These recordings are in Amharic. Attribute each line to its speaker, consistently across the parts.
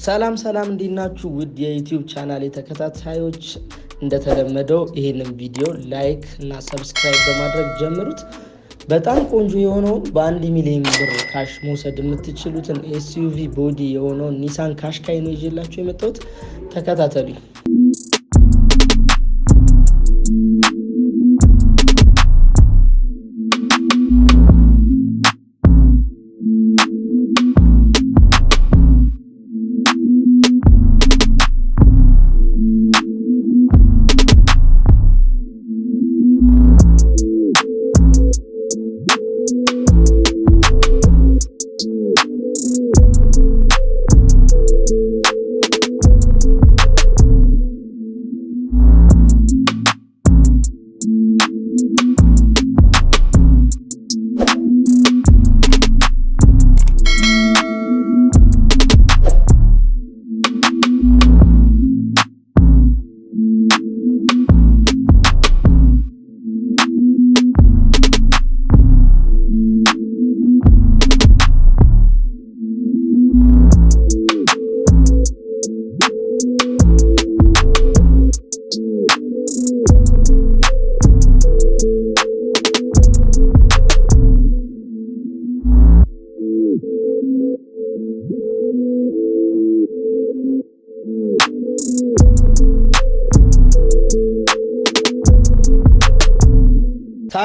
Speaker 1: ሰላም እንዲናችሁ ውድ የዩቲዩብ ቻናል ተከታታዮች እንደተለመደው ይሄንን ቪዲዮ ላይክ እና ሰብስክራይብ በማድረግ ጀምሩት። በጣም ቆንጆ የሆነው በ1 ሚሊዮን ብር ካሽ መውሰድ የምትችሉትን ኤስዩቪ ቦዲ የሆነው ኒሳን ካሽካይ ነው ይዤላችሁ የመጣሁት። ተከታተሉኝ።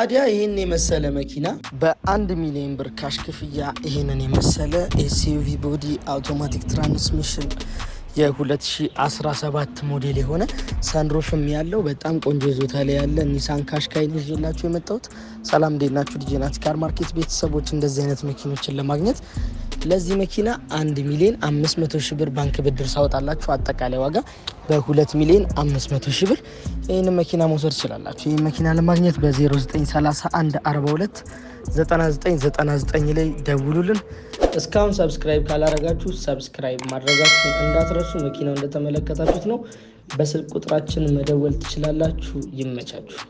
Speaker 1: ታዲያ ይህን የመሰለ መኪና በ1 ሚሊዮን ብር ካሽ ክፍያ ይህንን የመሰለ ኤስዩቪ ቦዲ አውቶማቲክ ትራንስሚሽን የ2017 ሞዴል የሆነ ሰንሩፍም ያለው በጣም ቆንጆ ይዞታ ላይ ያለ ኒሳን ካሽካይ ነው ይዤላችሁ የመጣሁት። ሰላም እንዴት ናችሁ? ዲጄናት ካር ማርኬት ቤተሰቦች፣ እንደዚህ አይነት መኪኖችን ለማግኘት ለዚህ መኪና 1 ሚሊዮን 500 ሺህ ብር ባንክ ብድር ሳወጣላችሁ አጠቃላይ ዋጋ በ2 ሚሊዮን 500 ሺህ ብር ይህን መኪና መውሰድ ትችላላችሁ። ይህን መኪና ለማግኘት በ0931 42 9999 ላይ ደውሉልን። እስካሁን ሰብስክራይብ ካላረጋችሁ ሰብስክራይብ ማድረጋችሁን እንዳትረሱ። መኪናው እንደተመለከታችሁት ነው። በስልክ ቁጥራችን መደወል ትችላላችሁ። ይመቻችሁ።